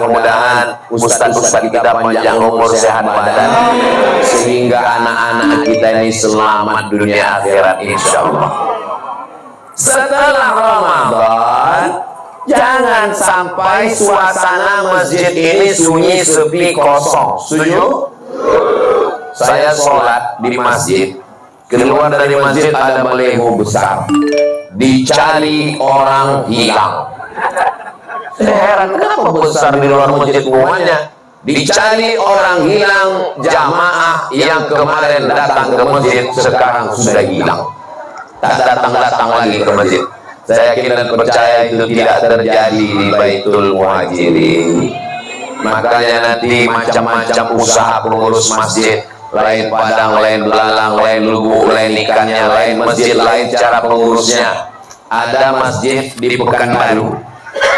mudah-mudahan ustaz-ustaz kita panjang umur, sehat badan, sehingga anak-anak kita ini selamat dunia akhirat insyaallah. Setelah Ramadan, jangan sampai suasana masjid ini sunyi, sepi, kosong. Setuju? Saya sholat di masjid, keluar dari masjid ada baliho besar, dicari orang hilang. Saya heran, kenapa besar di luar masjid rumahnya? Dicari orang hilang, jamaah yang kemarin datang ke masjid sekarang sudah hilang, tak datang-datang lagi ke masjid. Saya yakin dan percaya itu tidak terjadi di Baitul Muhajirin. Makanya nanti macam-macam usaha pengurus masjid, lain padang, lain belalang, lain lubuk, lain ikannya, lain masjid, lain cara pengurusnya. Ada masjid di Pekanbaru,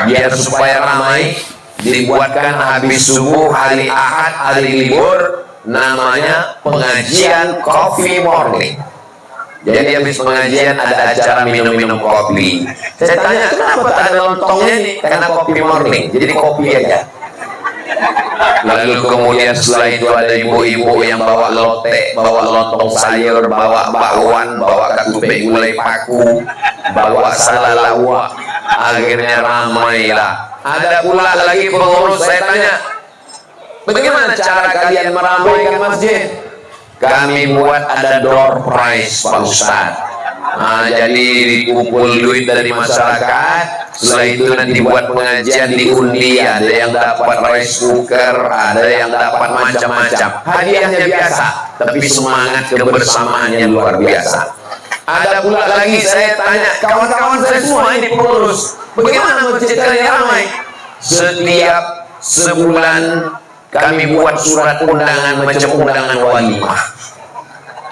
biar supaya ramai, dibuatkan habis subuh hari Ahad, hari libur, namanya pengajian coffee morning. Jadi habis pengajian ada acara minum-minum kopi. Saya tanya, kenapa tak ada lontongnya nih? Karena kopi morning, jadi kopi aja. Lalu kemudian setelah itu ada ibu-ibu yang bawa lotek, bawa lontong sayur, bawa bakwan, bawa ketupat gulai paku, bawa salalawa. Akhirnya ramailah. Ada pula lagi pengurus, saya tanya, bagaimana cara kalian meramaikan masjid? Kami buat ada door prize Pak Ustadz. Nah, jadi dikumpul duit dari masyarakat, setelah itu nanti buat pengajian diundi, ada yang dapat rice cooker, ada yang dapat macam-macam. Hadiahnya biasa, tapi semangat kebersamaannya luar biasa. Ada pula lagi, saya tanya kawan-kawan saya semua ini pengurus, bagaimana masjid kalian ramai? Setiap sebulan kami buat surat undangan macam undangan walimah.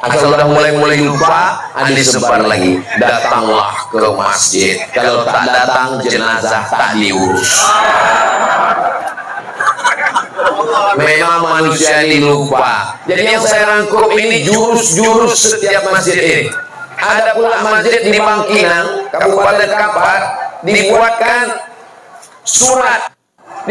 Asal udah mulai lupa, ada disebar lagi, datanglah ke masjid. Kalau tak datang, jenazah tak diurus. Memang manusia ini lupa. Jadi yang saya rangkum ini jurus-jurus setiap masjid ini. Ada pula masjid di Bangkinang, Kabupaten Kampar, dibuatkan surat,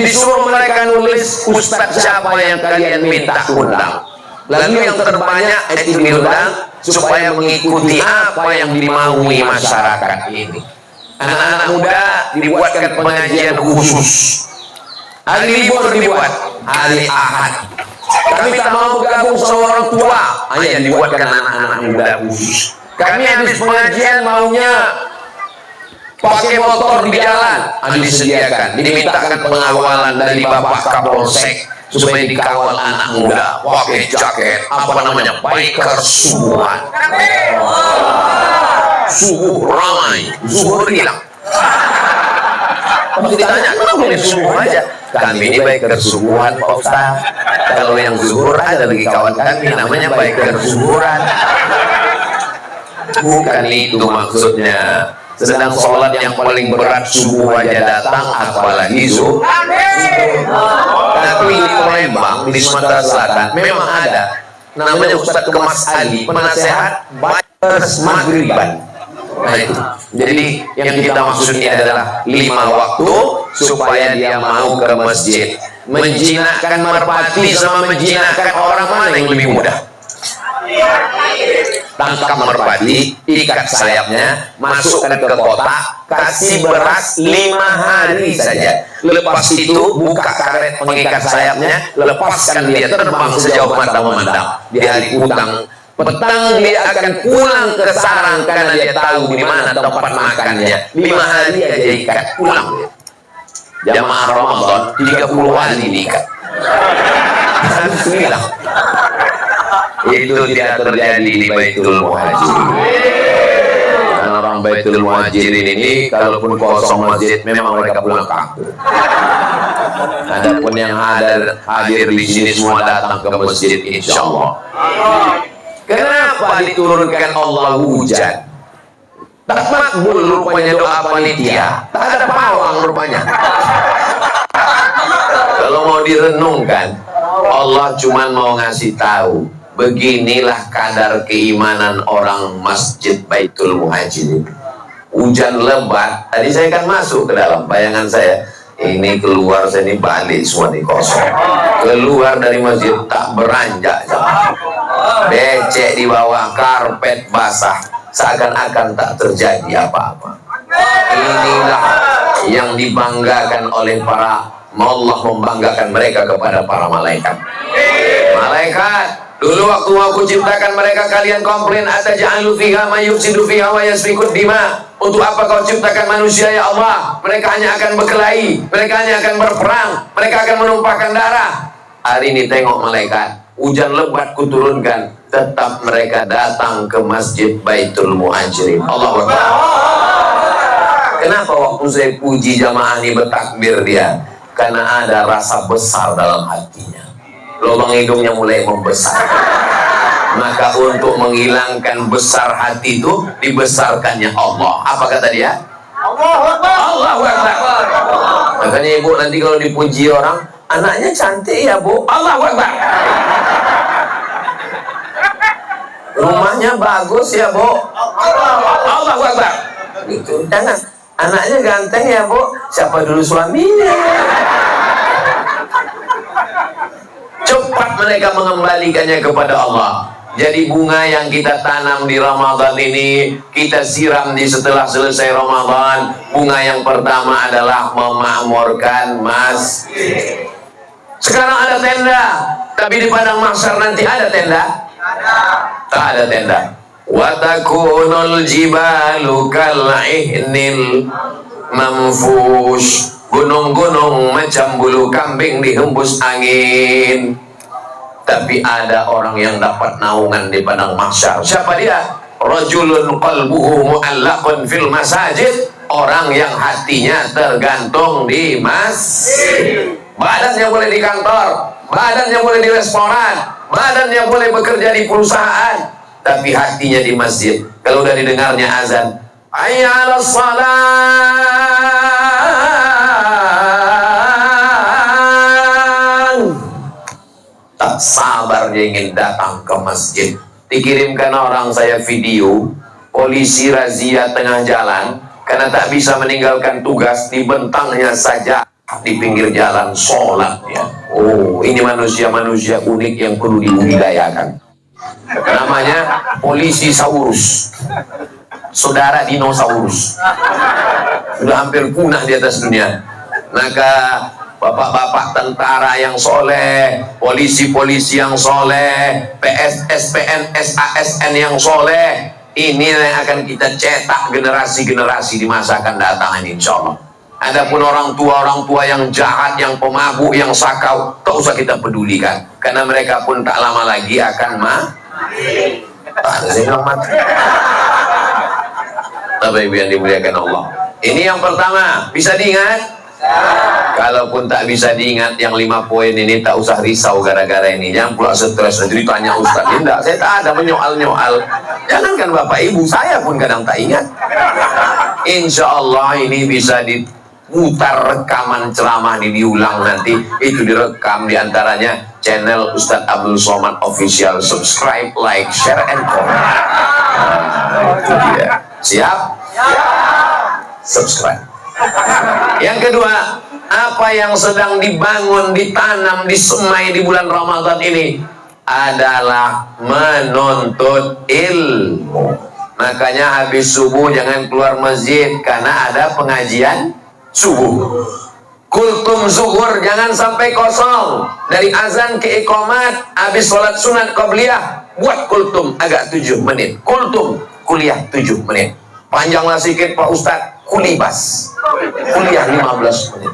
disuruh mereka nulis ustadz siapa yang kalian minta undang. Lalu yang terbanyak itu diundang supaya mengikuti apa yang dimaui masyarakat ini. Anak-anak muda dibuatkan pengajian khusus. Hari libur dibuat, hari Ahad. Kami tak mau gabung sama orang tua, hanya dibuatkan anak-anak muda khusus. Kami habis pengajian maunya pakai motor di jalan, disediakan, dimintakan pengawalan dari Bapak Kapolsek supaya dikawal anak muda, pakai jaket, apa namanya, biker subuhan. Subuh ramai, zuhur hilang. Kalau ditanya, kenapa boleh subuh aja? Kami ini biker subuhan Pak Ustaz. Kalau yang zuhur ada lagi kawan kami, namanya biker subuhan. Bukan itu maksudnya. Sedang sholat yang paling berat subuh aja datang, apalagi zuhur. Tapi di Palembang, di Sumatera Selatan memang ada namanya Ustadz Kemas Ali, penasehat bikers maghriban. Nah itu. Jadi yang kita maksud ini adalah 5 waktu supaya dia mau ke masjid. Menjinakkan merpati sama menjinakkan orang mana yang lebih mudah? Tangkap merpati, ikat sayapnya, masukkan ke kotak, kasih beras 5 hari saja. Lepas itu buka karet pengikat sayapnya, lepaskan dia terbang sejauh mata memandang. Di hari utang, petang dia akan pulang ke sarang karena dia tahu di mana tempat makannya. 5 hari aja ikat, pulang dia. Jamaah Ramadan 30 hari diikat. Alhamdulillah. Itu tidak terjadi di Baitul Muhajirin. Dan orang Baitul Muhajirin ini kalaupun kosong masjid memang mereka pulang kampung. Adapun yang hadir di sini semua datang ke masjid insyaallah. Kenapa diturunkan Allah hujan? Tak makbul rupanya doa panitia. Tak ada pawang rupanya. Kalau mau direnungkan, Allah cuma mau ngasih tahu, beginilah kadar keimanan orang Masjid Baitul Muhajirin. Hujan lebat, tadi saya kan masuk ke dalam bayangan saya. Ini keluar sini balik semua di kosong. Keluar dari masjid tak beranjak jamaah. Becek di bawah, karpet basah, seakan-akan tak terjadi apa-apa. Inilah yang dibanggakan oleh para Allah, membanggakan mereka kepada para malaikat. Malaikat, dulu waktu aku ciptakan mereka kalian komplain, ataj'alu fiha may yufsidu fiha wa yasfikud dima. Untuk apa kau ciptakan manusia ya Allah? Mereka hanya akan berkelahi, mereka hanya akan berperang, mereka akan menumpahkan darah. Hari ini tengok malaikat, hujan lebat kuturunkan, tetap mereka datang ke masjid Baitul Muhajirin. Allahu Akbar. Kenapa waktu saya puji jamaah ini bertakbir dia? Karena ada rasa besar dalam hatinya. Lubang hidungnya mulai membesar. Maka untuk menghilangkan besar hati itu, dibesarkannya Allah. Apa kata dia? Allahu Akbar. Allahu Akbar. Makanya ibu nanti kalau dipuji orang, anaknya cantik ya bu, Allahu Akbar. Rumahnya bagus ya bu, Allahu Akbar. Gitu. Jangan, anaknya ganteng ya bu, siapa dulu suaminya? Cepat mereka mengembalikannya kepada Allah. Jadi bunga yang kita tanam di Ramadan ini, kita siram di setelah selesai Ramadan. Bunga yang pertama adalah memakmurkan masjid. Sekarang ada tenda, tapi di padang mahsyar nanti ada tenda? Tak ada tenda. Wa takunul jibalu kal'ihnil manfush. Gunung-gunung macam bulu kambing dihembus angin. Tapi ada orang yang dapat naungan di padang mahsyar. Siapa dia? Rajulun qalbuhu mu'allaqun fil masajid. Orang yang hatinya tergantung di masjid. Badannya boleh di kantor, badannya boleh di restoran, badannya boleh bekerja di perusahaan, tapi hatinya di masjid. Kalau udah didengarnya azan, hayya 'alas shalah, tak sabar dia ingin datang ke masjid. Dikirimkan orang saya video, polisi razia tengah jalan, karena tak bisa meninggalkan tugas, dibentangnya saja di pinggir jalan sholat ya. Oh, ini manusia-manusia unik yang perlu dibudidayakan. Namanya polisi saurus, saudara dinosaurus, sudah hampir punah di atas dunia. Maka bapak-bapak tentara yang soleh, polisi-polisi yang soleh, PSS, PNS, ASN yang soleh, ini yang akan kita cetak generasi-generasi di masa akan datang ini, insya Allah. Adapun orang tua yang jahat, yang pemabuk, yang sakau, tak usah kita pedulikan, karena mereka pun tak lama lagi akan mati. Tapi yang dimuliakan Allah, ini yang pertama, bisa diingat. Kalaupun tak bisa diingat yang 5 poin ini, tak usah risau gara-gara ini. Jangan pula stres, jadi tanya Ustaz. Tidak, saya tak ada menyoal-nyoal. Jangankan Bapak Ibu, saya pun kadang tak ingat. Insya Allah ini bisa diputar rekaman ceramah ini, diulang nanti. Itu direkam diantaranya channel Ustadz Abdul Somad Official. Subscribe, like, share, and comment. Itu dia. Siap? Subscribe. Yang kedua, apa yang sedang dibangun, ditanam, disemai di bulan Ramadan ini adalah menuntut ilmu. Makanya habis subuh jangan keluar masjid, karena ada pengajian subuh. Kultum zuhur jangan sampai kosong. Dari azan ke iqamat, habis sholat sunat qabliyah, buat kultum agak 7 menit. Kultum, kuliah 7 menit. Panjanglah sedikit Pak Ustadz, kulibas, kuliah 15 menit.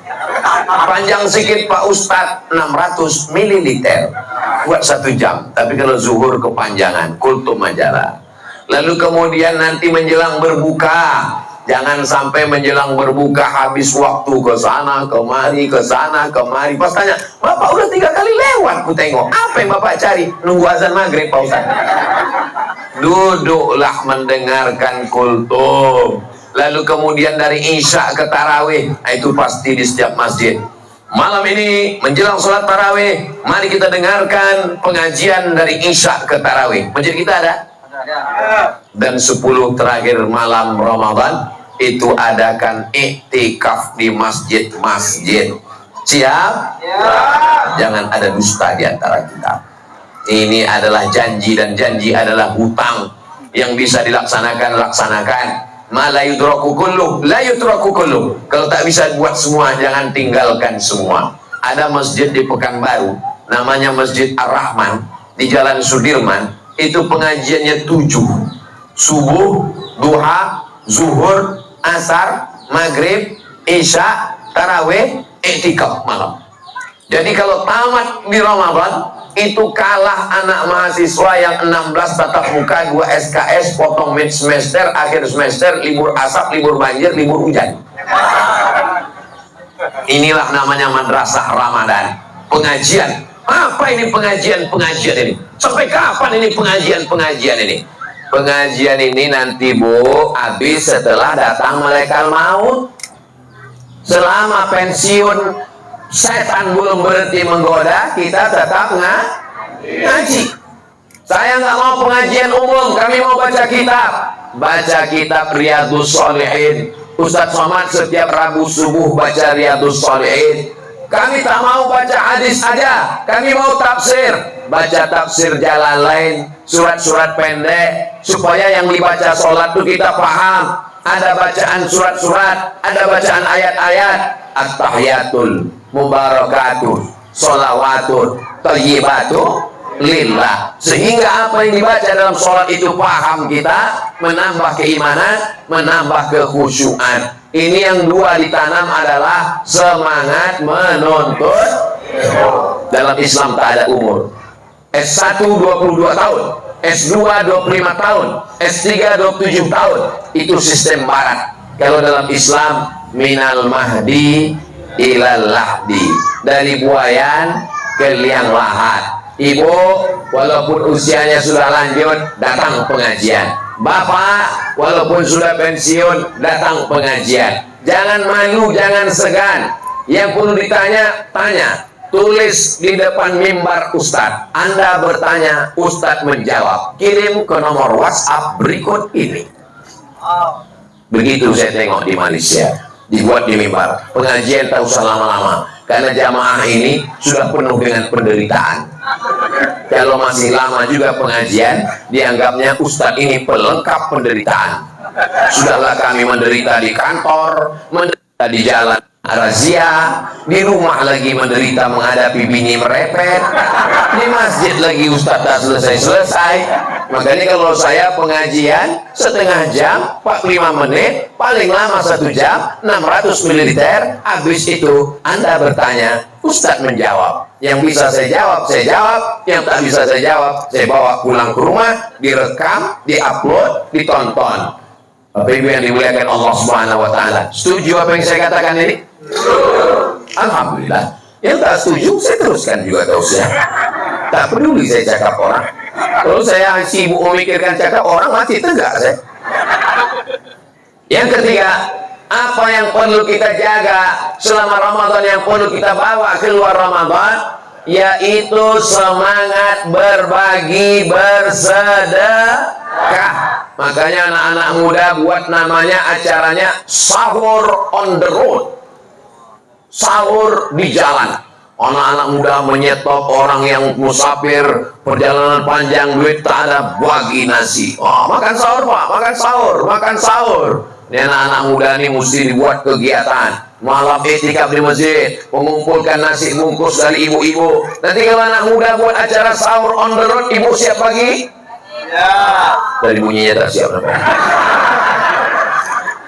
Panjang sedikit Pak Ustadz, 600 ml, buat 1 jam. Tapi kalau zuhur kepanjangan, kultum ajalah. Lalu kemudian nanti menjelang berbuka, jangan sampai menjelang berbuka habis waktu ke sana kemari, ke sana kemari. Pas tanya, Bapak udah 3 kali lewat, ku tengok. Apa yang Bapak cari? Nunggu azan maghrib Pak Ustadz. Duduklah mendengarkan kultum. Lalu kemudian dari isya ke tarawih, itu pasti di setiap masjid. Malam ini menjelang sholat tarawih, mari kita dengarkan pengajian dari isya ke tarawih. Masjid kita ada? Dan 10 terakhir malam Ramadan itu adakan iktikaf di masjid-masjid. Siap? Ya. Jangan ada dusta di antara kita. Ini adalah janji, dan janji adalah hutang yang bisa dilaksanakan, laksanakan. Ma la yudraku kulluh, la yudraku kulluh. Kalau tak bisa buat semua, jangan tinggalkan semua. Ada masjid di Pekanbaru, namanya Masjid Ar-Rahman, di Jalan Sudirman. Itu pengajiannya 7: subuh, duha, zuhur, asar, maghrib, isya, tarawih, iktikaf malam. Jadi kalau tamat di Ramadan, itu kalah anak mahasiswa yang 16 tatap muka, 2 SKS, potong mid semester, akhir semester, libur asap, libur banjir, libur hujan. Inilah namanya madrasah Ramadan. Pengajian. Apa ini pengajian ini? Sampai kapan ini pengajian ini? Pengajian ini nanti, Bu, habis setelah datang malaikat maut. Selama pensiun setan belum berhenti menggoda, kita tetap ngaji. Saya nggak mau pengajian umum, kami mau baca kitab. Baca kitab Riyadhus Shalihin. Ustadz Somad setiap Rabu subuh baca Riyadhus Shalihin. Kami tak mau baca hadis aja, kami mau tafsir. Baca tafsir jalan lain, surat-surat pendek, supaya yang dibaca sholat itu kita paham. Ada bacaan surat-surat, ada bacaan ayat-ayat. At-tahiyatul mubarakatuh, sholawatun thayyibatu lillah. Sehingga apa yang dibaca dalam sholat itu paham kita, menambah keimanan, menambah kekhusyuan. Ini yang dua ditanam adalah semangat menuntut. Dalam Islam tak ada umur. S1 22 tahun, S2 25 tahun, S3 27 tahun. Itu sistem barat. Kalau dalam Islam, minal mahdi ilal lahdi, dari buayan ke liang lahat. Ibu, walaupun usianya sudah lanjut, datang pengajian. Bapak, walaupun sudah pensiun, datang pengajian. Jangan malu, jangan segan. Yang perlu ditanya, tanya. Tulis di depan mimbar Ustadz. Anda bertanya, Ustadz menjawab. Kirim ke nomor WhatsApp berikut ini. Begitu saya tengok di Malaysia. Dibuat di mimbar. Pengajian tak usah lama-lama. Karena jamaah ini sudah penuh dengan penderitaan. Kalau masih lama juga pengajian, dianggapnya Ustadz ini pelengkap penderitaan. Sudahlah kami menderita di kantor, menderita di jalan razia, di rumah lagi menderita menghadapi bini merepet, di masjid lagi Ustadz tak selesai-selesai. Makanya kalau saya pengajian setengah jam, 45 menit, paling lama 1 jam, 600 ml. Habis itu Anda bertanya, Ustadz menjawab. Yang bisa saya jawab, yang tak bisa saya jawab, saya bawa pulang ke rumah, direkam, diupload, ditonton. Bapak Ibu yang dimuliakan Allah Subhanahu wa Ta'ala, setuju apa yang saya katakan ini? Alhamdulillah. Yang tak setuju, saya teruskan juga tausiah. Tak peduli saya cakap orang. Kalau saya sibuk memikirkan cakap orang, mati tegak saya. Yang ketiga, apa yang perlu kita jaga selama Ramadan, yang perlu kita bawa keluar Ramadan, yaitu semangat berbagi, bersedekah. Makanya anak-anak muda buat namanya acaranya sahur on the road. Sahur di jalan. Anak-anak muda menyetop orang yang musafir, perjalanan panjang, duit tak ada, bagi nasi. Oh, makan sahur Pak, makan sahur, makan sahur. Ini anak-anak muda ini mesti dibuat kegiatan. Malam iktikaf di masjid, mengumpulkan nasi bungkus dari ibu-ibu. Nanti kalau anak muda buat acara sahur on the road, ibu siap pagi? Ya. Dari bunyinya tak siap.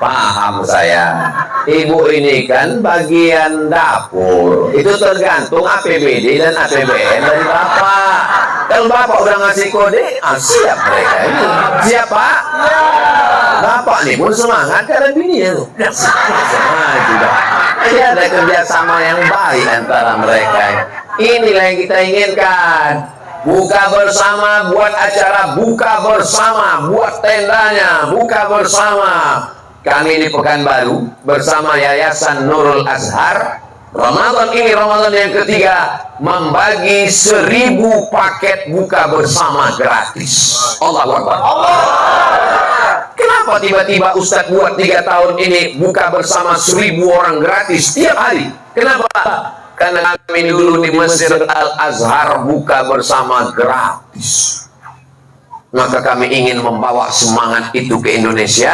Paham saya. Ibu ini kan bagian dapur. Itu tergantung APBD dan APBN dari Bapak. Kalau Bapak udah ngasih kode, siap mereka ini. Siap Pak? Ya. Bapak nih pun semangat karena bininya tuh. Juga. Jadi ada kerjasama yang baik antara mereka. Inilah yang kita inginkan. Buka bersama, buat acara buka bersama, buat tendanya, buka bersama. Kami di Pekanbaru bersama Yayasan Nurul Azhar Ramadan ini Ramadan yang ketiga, membagi 1000 paket buka bersama gratis. Allahu Akbar. Kenapa tiba-tiba Ustadz buat 3 tahun ini buka bersama 1000 orang gratis tiap hari? Kenapa? Karena kami dulu di Mesir Al-Azhar buka bersama gratis. Maka kami ingin membawa semangat itu ke Indonesia.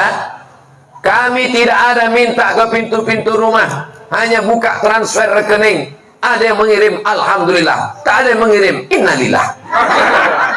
Kami tidak ada minta ke pintu-pintu rumah, hanya buka transfer rekening. Ada yang mengirim alhamdulillah, tak ada yang mengirim innalillah.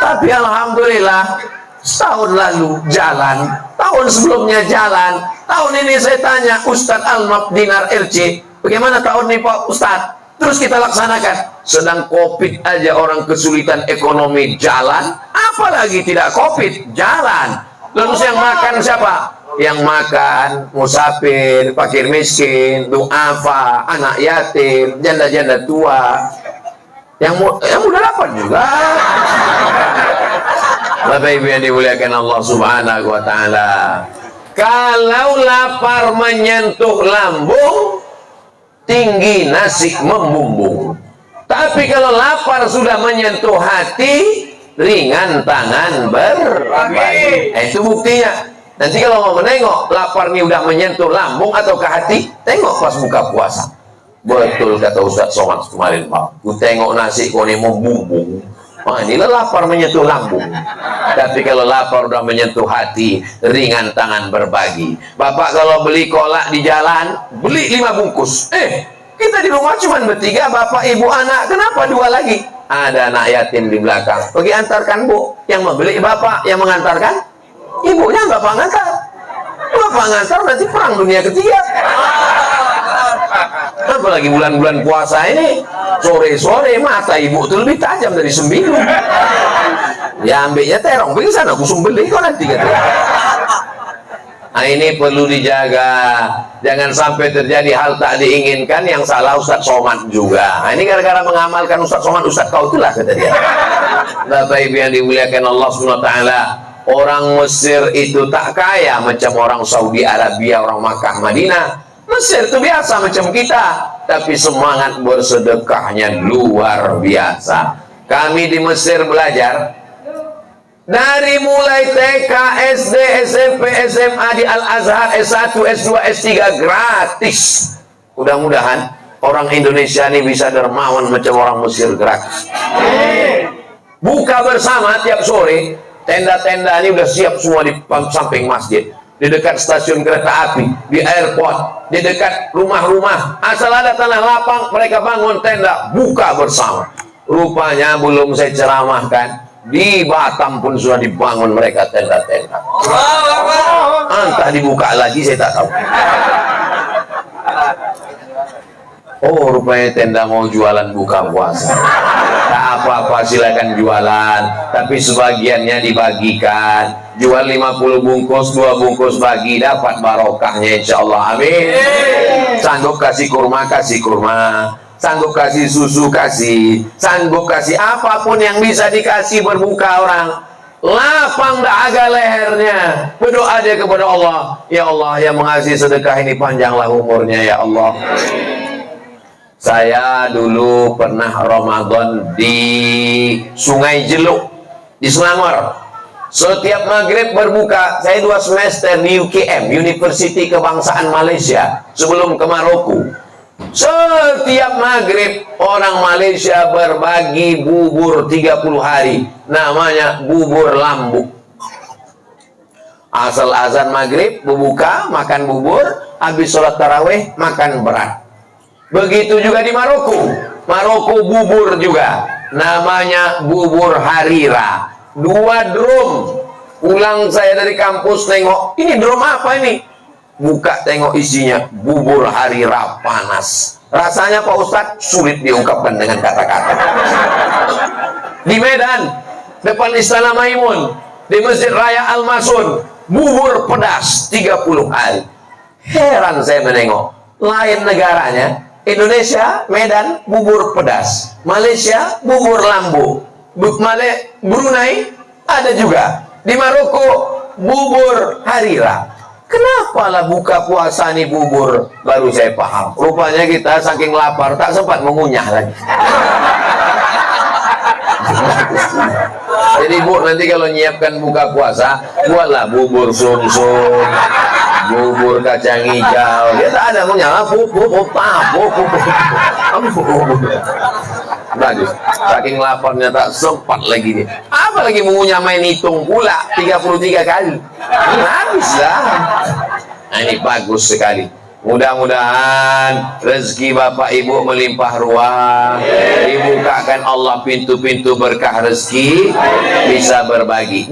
Tapi alhamdulillah, setahun lalu jalan, tahun sebelumnya jalan, tahun ini saya tanya Ustadz Al-Mabdinar LC, bagaimana tahun ini Pak Ustadz? Terus kita laksanakan. Sedang COVID aja orang kesulitan ekonomi jalan, apalagi tidak COVID jalan. Lalu yang makan siapa? Yang makan musafir, fakir miskin, duafa, anak yatim, janda-janda tua. Yang udah dapat juga. Bapak Ibu yang dimuliakan Allah Subhanahu wa taala. Kalau lapar menyentuh lambung, tinggi nasi membumbung. Tapi kalau lapar sudah menyentuh hati, ringan tangan berbagi. Itu buktinya. Nanti kalau mau menengok, lapar nih udah menyentuh lambung atau ke hati, tengok pas buka puasa. Betul kata Ustadz Somad kemarin Pak, ku tengok nasi kau ini membumbung. Wah, inilah lapar menyentuh lambung. Tapi kalau lapar udah menyentuh hati, ringan tangan berbagi. Bapak kalau beli kolak di jalan, beli 5 bungkus. Kita di rumah cuma bertiga, bapak, ibu, anak. Kenapa 2 lagi? Ada anak yatim di belakang. Pergi antarkan Bu. Yang membeli bapak, yang mengantarkan ibunya. Bapak ngantar. Bapak ngantar nanti perang dunia ketiga. Apalagi bulan-bulan puasa ini, sore-sore mata ibu itu lebih tajam dari sembilu. Ya ambilnya terong, pergi sana kusum beli kok nanti katanya. Nah ini perlu dijaga, jangan sampai terjadi hal tak diinginkan. Yang salah Ustadz Somad juga. Nah ini gara-gara mengamalkan Ustadz Somad, Ustadz kau itulah kata dia. Bapak Ibu yang dimuliakan Allah Subhanahu wa taala, orang Mesir itu tak kaya macam orang Saudi Arabia, orang Makkah, Madinah. Mesir itu biasa macam kita, tapi semangat bersedekahnya luar biasa. Kami di Mesir belajar dari mulai TK, SD, SMP, SMA di Al-Azhar, S1, S2, S3 gratis. Mudah-mudahan orang Indonesia ini bisa dermawan macam orang Mesir gratis. Buka bersama tiap sore, tenda-tenda ini udah siap semua di samping masjid, di dekat stasiun kereta api, di airport, di dekat rumah-rumah. Asal ada tanah lapang, mereka bangun tenda, buka bersama. Rupanya belum saya ceramahkan, di Batam pun sudah dibangun mereka tenda-tenda. Entah dibuka lagi, saya tak tahu. Oh, rupanya tenda mau jualan buka puasa. Tak apa-apa, silakan jualan, tapi sebagiannya dibagikan. Jual 50 bungkus, 2 bungkus bagi, dapat barokahnya insya Allah. Amin. Sanggup kasih kurma, kasih kurma. Sanggup kasih susu, kasih. Sanggup kasih apapun yang bisa dikasih berbuka orang. Lapang dahaga lehernya, berdoa dia kepada Allah. Ya Allah yang mengasihi sedekah ini, panjanglah umurnya ya Allah. Saya dulu pernah Ramadan di Sungai Jeluk, di Selangor. Setiap maghrib berbuka. Saya 2 semester di UKM, University Kebangsaan Malaysia, sebelum ke Maroko. Setiap maghrib orang Malaysia berbagi bubur 30 hari, namanya bubur lambuk. Asal azan maghrib berbuka, makan bubur, habis sholat tarawih makan berat. Begitu juga di Maroko. Maroko bubur juga, namanya bubur harira. 2 drum. Pulang saya dari kampus tengok, ini drum apa ini? Buka tengok isinya bubur harira panas. Rasanya Pak Ustadz sulit diungkapkan dengan kata-kata. Di Medan, depan Istana Maimun, di Masjid Raya Al-Masun, bubur pedas 30 hari. Heran saya menengok, lain negaranya. Indonesia, Medan, bubur pedas. Malaysia, bubur lambu. Brunei, ada juga. Di Maroko, bubur harira. Kenapa lah buka puasa nih bubur? Baru saya paham. Rupanya kita saking lapar tak sempat mengunyah lagi. Jadi Bu, nanti kalau nyiapkan buka puasa, buatlah bubur sum-sum, bubur kacang hijau. Ya tak ada ngunyah, bagus. Saking laparnya tak sempat lagi nih. Apalagi mengunyah main hitung pula 33 kali. Habis lah. Nah, ini bagus sekali. Mudah-mudahan rezeki Bapak Ibu melimpah ruah, dibukakan Allah pintu-pintu berkah rezeki, bisa berbagi.